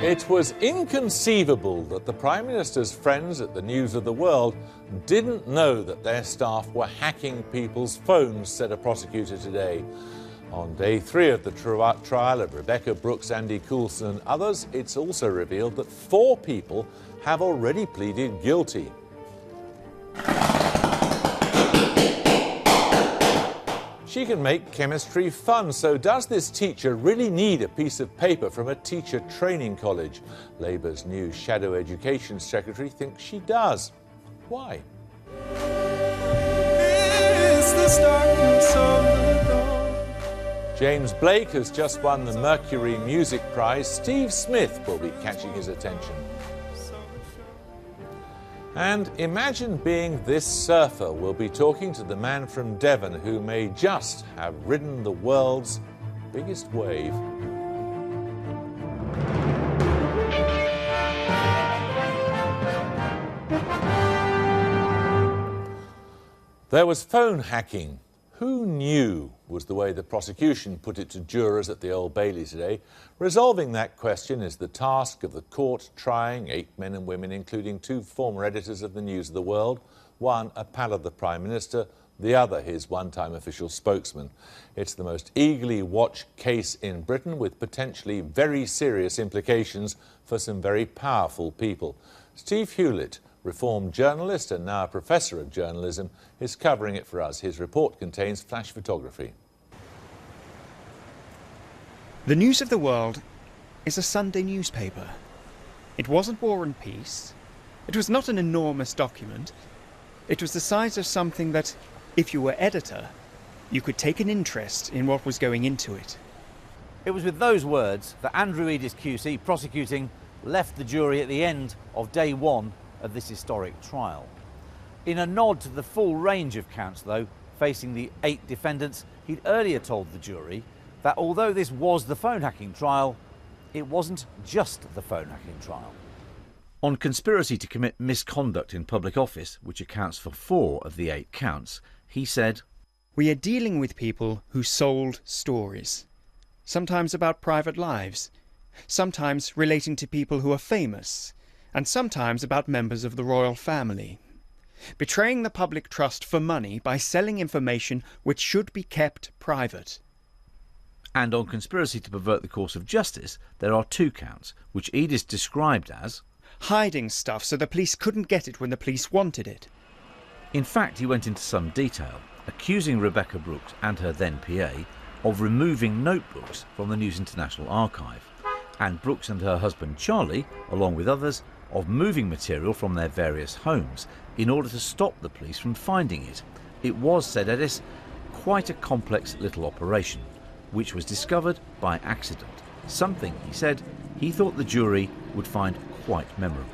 It was inconceivable that the Prime Minister's friends at the News of the World didn't know that their staff were hacking people's phones, said a prosecutor today. On day 3 of the trial of Rebecca Brooks, Andy Coulson and others, it's also revealed that 4 people have already pleaded guilty. She can make chemistry fun, so does this teacher really need a piece of paper from a teacher training college? Labour's new shadow education secretary thinks she does. Why? James Blake has just won the Mercury Music Prize. Steve Smith will be catching his attention. And imagine being this surfer. We'll be talking to the man from Devon who may just have ridden the world's biggest wave. There was phone hacking. Who knew, was the way the prosecution put it to jurors at the Old Bailey today. Resolving that question is the task of the court trying 8 men and women, including 2 former editors of the News of the World, one a pal of the Prime Minister, the other his one-time official spokesman. It's the most eagerly watched case in Britain, with potentially very serious implications for some very powerful people. Steve Hewlett, reformed journalist and now a professor of journalism, is covering it for us. His report contains flash photography. The News of the World is a Sunday newspaper. It wasn't War and Peace. It was not an enormous document. It was the size of something that, if you were editor, you could take an interest in what was going into it. It was with those words that Andrew Edis QC, prosecuting, left the jury at the end of day 1 of this historic trial. In a nod to the full range of counts, though, facing the 8 defendants, he'd earlier told the jury that although this was the phone hacking trial, it wasn't just the phone hacking trial. On conspiracy to commit misconduct in public office, which accounts for 4 of the 8 counts, he said, "We are dealing with people who sold stories, sometimes about private lives, sometimes relating to people who are famous, and sometimes about members of the royal family. Betraying the public trust for money by selling information which should be kept private." And on conspiracy to pervert the course of justice, there are 2 counts, which Edis described as hiding stuff so the police couldn't get it when the police wanted it. In fact, he went into some detail, accusing Rebecca Brooks and her then PA of removing notebooks from the News International archive, and Brooks and her husband Charlie, along with others, of moving material from their various homes in order to stop the police from finding it. It was, said Edis, quite a complex little operation, which was discovered by accident. Something, he said, he thought the jury would find quite memorable.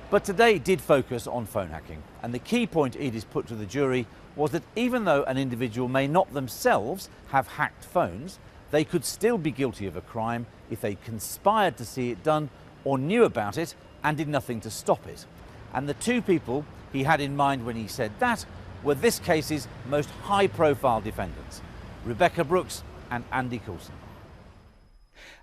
But today did focus on phone hacking, and the key point Edis put to the jury was that even though an individual may not themselves have hacked phones, they could still be guilty of a crime if they conspired to see it done or knew about it and did nothing to stop it. And the 2 people he had in mind when he said that were this case's most high-profile defendants, Rebecca Brooks and Andy Coulson.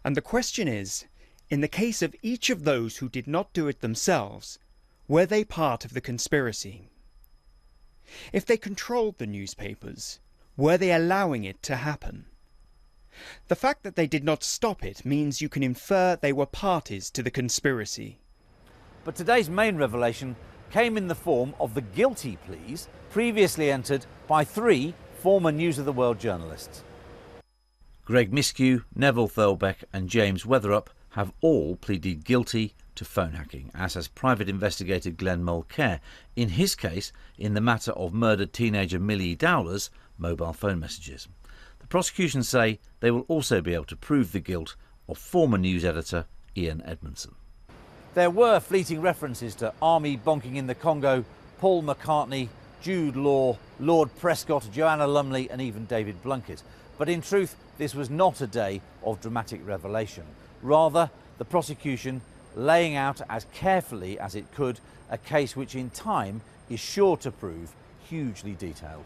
And the question is, in the case of each of those who did not do it themselves, were they part of the conspiracy? If they controlled the newspapers, were they allowing it to happen? The fact that they did not stop it means you can infer they were parties to the conspiracy. But today's main revelation came in the form of the guilty pleas previously entered by 3 former News of the World journalists. Greg Miskew, Neville Thirlbeck and James Weatherup have all pleaded guilty to phone hacking, as has private investigator Glenn Mulcair in his case in the matter of murdered teenager Millie Dowler's mobile phone messages. The prosecution say they will also be able to prove the guilt of former news editor Ian Edmondson. There were fleeting references to Army bonking in the Congo, Paul McCartney, Jude Law, Lord Prescott, Joanna Lumley and even David Blunkett. But in truth, this was not a day of dramatic revelation. Rather, the prosecution laying out as carefully as it could a case which in time is sure to prove hugely detailed.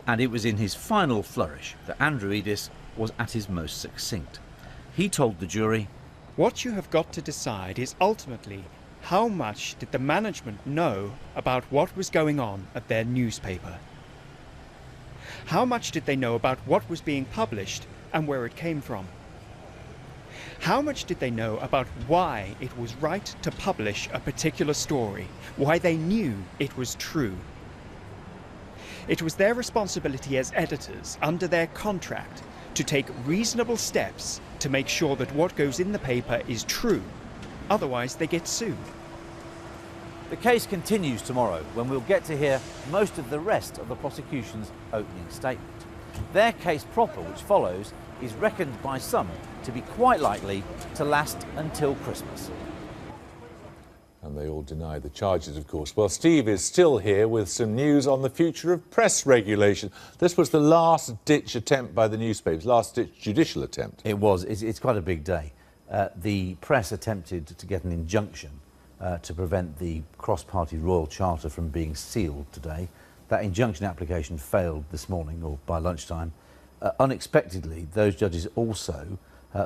And it was in his final flourish that Andrew Edis was at his most succinct. He told the jury, What you have got to decide is ultimately how much did the management know about what was going on at their newspaper? How much did they know about what was being published and where it came from? How much did they know about why it was right to publish a particular story, why they knew it was true? It was their responsibility as editors, under their contract, to take reasonable steps to make sure that what goes in the paper is true. Otherwise, they get sued. The case continues tomorrow, when we'll get to hear most of the rest of the prosecution's opening statement. Their case proper, which follows, is reckoned by some to be quite likely to last until Christmas. And they all deny the charges, of course. Well, Steve is still here with some news on the future of press regulation. This was the last-ditch attempt by the newspapers, last-ditch judicial attempt. It was. It's quite a big day. The press attempted to get an injunction to prevent the cross-party royal charter from being sealed today. That injunction application failed this morning, or by lunchtime. Unexpectedly, those judges also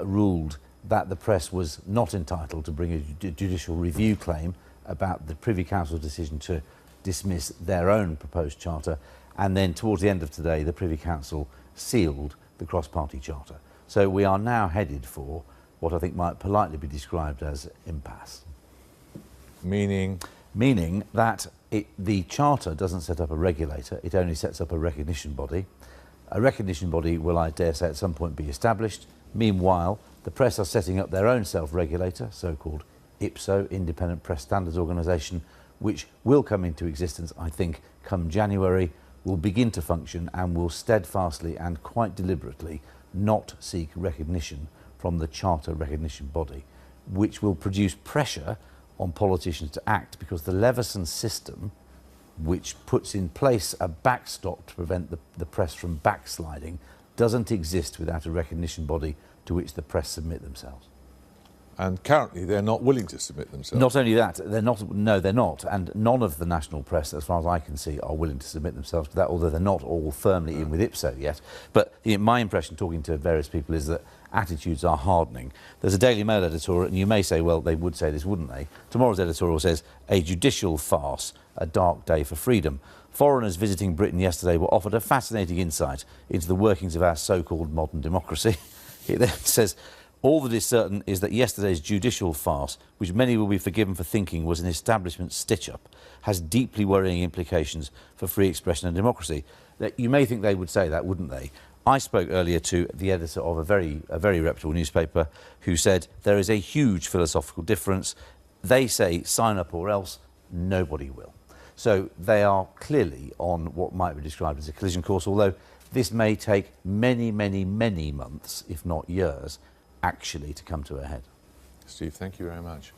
ruled that the press was not entitled to bring a judicial review claim about the Privy Council's decision to dismiss their own proposed charter, and then towards the end of today the Privy Council sealed the cross-party charter. So we are now headed for what I think might politely be described as impasse. Meaning? Meaning that the charter doesn't set up a regulator, it only sets up a recognition body. A recognition body will, I dare say, at some point be established. Meanwhile, the press are setting up their own self-regulator, so-called IPSO, Independent Press Standards Organisation, which will come into existence, I think, come January, will begin to function and will steadfastly and quite deliberately not seek recognition from the charter recognition body, which will produce pressure on politicians to act, because the Leveson system, which puts in place a backstop to prevent the press from backsliding, doesn't exist without a recognition body to which the press submit themselves. And currently they're not willing to submit themselves. Not only that, they're not, and none of the national press, as far as I can see, are willing to submit themselves to that, although they're not all firmly in with IPSO yet. But my impression, talking to various people, is that attitudes are hardening. There's a Daily Mail editorial, and you may say, well, they would say this, wouldn't they? Tomorrow's editorial says, a judicial farce, a dark day for freedom. Foreigners visiting Britain yesterday were offered a fascinating insight into the workings of our so-called modern democracy. It then says, all that is certain is that yesterday's judicial farce, which many will be forgiven for thinking was an establishment stitch-up, has deeply worrying implications for free expression and democracy. You may think they would say that, wouldn't they? I spoke earlier to the editor of a very reputable newspaper who said there is a huge philosophical difference. They say sign up or else, nobody will. So they are clearly on what might be described as a collision course, although this may take many, many, many months, if not years, actually to come to a head. Steve, thank you very much.